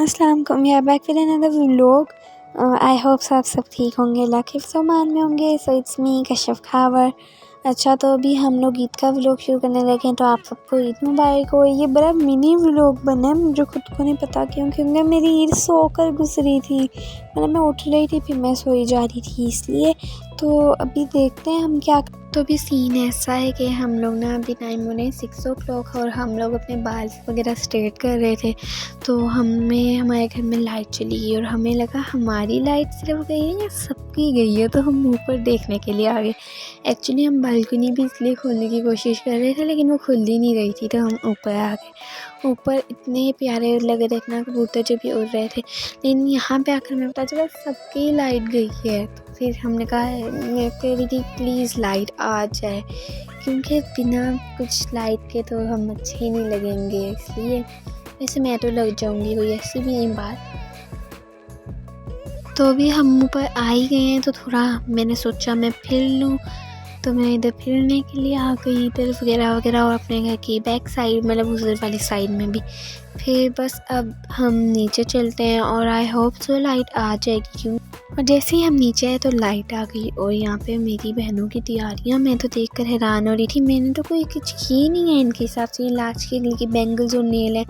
अस्सलाम वालेकुम, we are back with another vlog. I hope आप सब ठीक होंगे, अल्लाह के फ़रमान में होंगे। So it's me Kashif Khawar. अच्छा, तो अभी हम लोग ईद का व्लॉग शुरू करने लगे हैं, तो आप सबको ईद मुबारक हो। ये बड़ा मिनी व्लॉग बना है, मुझे खुद को नहीं पता क्योंकि मेरी ईद सोकर गुजरी थी। मतलब मैं उठ रही थी फिर मैं सोई जा रही थी, इसलिए। तो अभी देखते हैं हम क्या। तो अभी सीन ऐसा है कि हम लोग ना अभी टाइम हो रहे हैं 6 o'clock और हम लोग अपने बाल वगैरह स्ट्रेट कर रहे थे। तो हमारे घर में लाइट चली गई और हमें लगा हमारी लाइट सिर्फ गई है या सबकी गई है, तो हम ऊपर देखने के लिए आ गए। एक्चुअली हम बालकनी भी इसलिए खोलने की कोशिश कर रहे थे लेकिन वो खुल ही नहीं रही थी, तो हम ऊपर आ गए। ऊपर इतने प्यारे लग रहे थे ना कबूतर जब भी उड़ रहे थे, लेकिन यहाँ पे आकर हमें पता चला सबकी लाइट गई है। तो फिर हमने कहा, मैं कह रही थी प्लीज़ लाइट आ जाए, क्योंकि बिना कुछ लाइट के तो हम अच्छे नहीं लगेंगे, इसलिए। वैसे मैं तो लग जाऊंगी, कोई ऐसी भी नहीं बात। तो अभी हम ऊपर आ ही गए हैं, तो थोड़ा मैंने सोचा मैं फिर लूँ, तो मैं इधर फिरने के लिए आ गई, इधर वगैरह वगैरह, और अपने घर की बैक साइड मतलब उधर वाली साइड में भी। फिर बस अब हम नीचे चलते हैं और आई होप सो लाइट आ जाएगी, क्यों। और जैसे ही हम नीचे आए तो लाइट आ गई। और यहाँ पे मेरी बहनों की तैयारियाँ मैं तो देखकर हैरान हो रही थी। मैंने तो कोई कुछ की नहीं है इनके हिसाब से। लास्ट के गले की बैंगल्स और नेल है,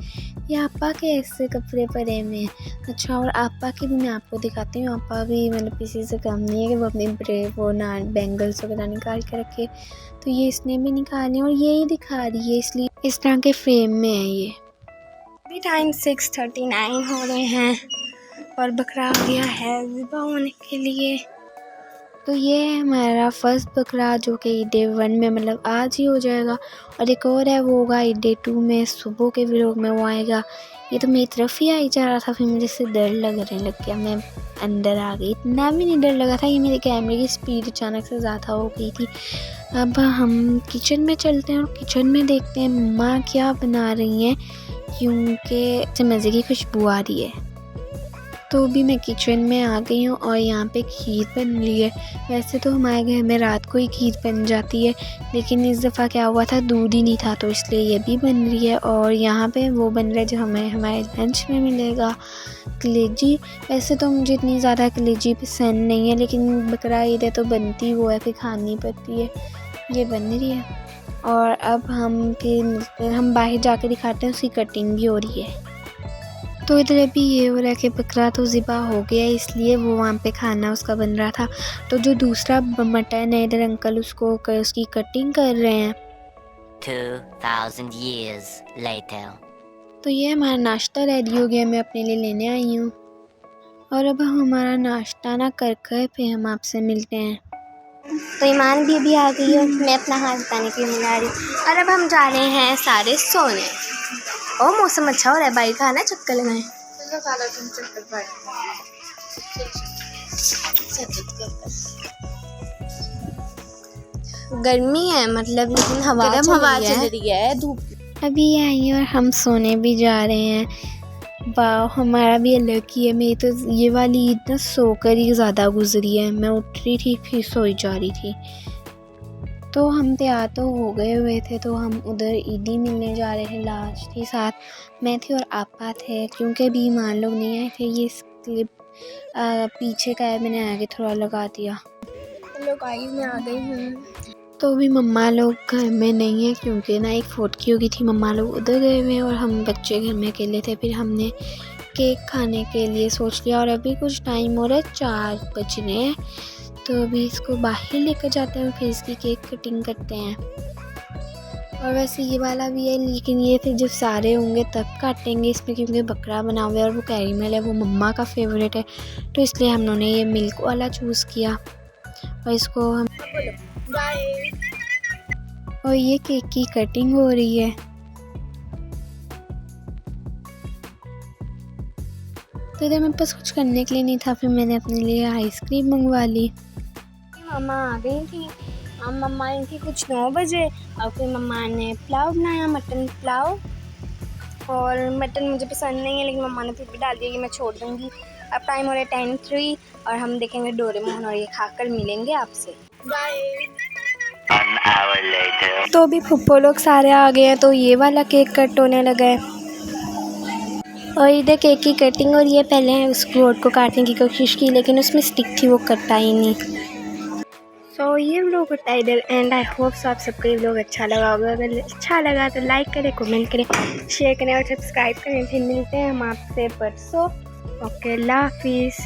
ये आपा के ऐसे कपड़े परे में हैं। अच्छा, और आपा के भी मैं आपको दिखाती हूँ। आपा भी मतलब किसी से कम नहीं है कि वो अपने वो ना बैंगल्स वगैरह निकाल के रखे, तो ये इसने भी निकाले और यही दिखा रही है, इसलिए इस तरह के फ्रेम में है ये। अभी टाइम 6:39 हो रहे हैं और बकरा आ गया है ज़िबा होने के लिए। तो ये है हमारा फर्स्ट बकरा, जो कि डे 1 में मतलब आज ही हो जाएगा, और एक और है वो होगा डे 2 में, सुबह के व्लॉग में वो आएगा। ये तो मेरी तरफ ही आई जा रहा था, फिर मुझे इससे डर लगने लग गया, मैं अंदर आ गई। इतना भी नहीं डर लगा था, ये मेरे कैमरे की स्पीड अचानक से ज़्यादा हो गई थी। अब हम किचन में चलते हैं और किचन में देखते हैं मम्मा क्या बना रही हैं, क्योंकि मज़े की खुशबू आ रही है। तो अभी मैं किचन में आ गई हूँ और यहाँ पे खीर बन रही है। वैसे तो हमारे घर में रात को ही खीर बन जाती है, लेकिन इस दफ़ा क्या हुआ था, दूध ही नहीं था, तो इसलिए ये भी बन रही है। और यहाँ पे वो बन रहा है जो हमें हमारे लंच में मिलेगा, कलेजी। वैसे तो मुझे इतनी ज़्यादा कलेजी पसंद नहीं है, लेकिन बकरा ईद है तो बनती वो है, फिर खानी पड़ती है। ये बन रही है और अब हम बाहर जाके दिखाते हैं, उसकी कटिंग भी हो रही है। तो इधर अभी ये हो रहा है कि बकरा तो ज़िबा हो गया है, इसलिए वो वहाँ पे खाना उसका बन रहा था। तो जो दूसरा मटन है, इधर अंकल उसकी कटिंग कर रहे हैं। 2000 years later. तो ये हमारा नाश्ता रेडी हो गया, मैं अपने लिए लेने आई हूँ। और अब हम हमारा नाश्ता ना कर फिर हम आपसे मिलते हैं। तो ईमान भी अभी आ गई और मैं अपना हाथ बताने के लिए मिला रही। और अब हम जा रहे हैं सारे सोने। ओ मौसम अच्छा हो रहा है, बाइक का ना चक्कर लगाएं। गर्मी है मतलब, लेकिन हवा चल रही है, धूप। अभी आई और हम सोने भी जा रहे हैं। वाह, हमारा भी अलग ही है। मेरी तो ये वाली ईद ना सोकर ही ज़्यादा गुजरी है। मैं उठ रही थी फिर सोई जा रही थी। तो हम तैयार तो हो गए हुए थे, तो हम उधर ईदी मिलने जा रहे थे। लास्ट के साथ मैं थी और आपा थे, क्योंकि अभी ईमान लोग नहीं आए थे। ये क्लिप पीछे का है, मैंने आगे थोड़ा लगा दिया। लोग आई, मैं आ गई हूँ। तो अभी मम्मा लोग घर में नहीं है, क्योंकि ना एक फोटकी हो गई थी, मम्मा लोग उधर गए हुए हैं और हम बच्चे घर में अकेले थे। फिर हमने केक खाने के लिए सोच लिया और अभी कुछ टाइम हो रहा है, 4 बजने हैं। तो अभी इसको बाहर लेकर जाते हैं और फिर इसकी केक कटिंग करते हैं। और वैसे ये वाला भी है, लेकिन ये फिर जब सारे होंगे तब काटेंगे इसमें, क्योंकि बकरा बना हुआ है और वो कैरीमेल है, वो मम्मा का फेवरेट है, तो इसलिए हम लोगों ने ये मिल्क वाला चूज़ किया। और इसको हम और ये केक की कटिंग हो रही है। तो इधर मेरे पास कुछ करने के लिए नहीं था, फिर मैंने अपने लिए आइसक्रीम मंगवा ली। मम्मा आ गई थी, मम्मा आई थी कुछ 9 बजे, और फिर मम्मा ने पुलाव बनाया, मटन पुलाव। और मटन मुझे पसंद नहीं है, लेकिन मम्मा ने फिर भी डाल दिया कि मैं छोड़ दूँगी। अब टाइम हो रहा है 10:03 और हम देखेंगे डोरेमोन, और ये खाकर मिलेंगे आपसे। बाय। तो अभी फुप्पो लोग सारे आ गए हैं, तो ये वाला केक कट होने लगा है। और इधर केक की कटिंग और ये पहले उस रोड को काटने की कोशिश की लेकिन उसमें स्टिक थी, वो कटा ही नहीं। सो ये व्लॉग होता है इधर एंड आई होप सो आप सबको ये व्लॉग अच्छा लगा होगा। अगर अच्छा लगा तो लाइक करें, कमेंट करें, शेयर करें और सब्सक्राइब करें। फिर मिलते हैं हम आपसे परसों। ओके, अल्लाह हाफिज़।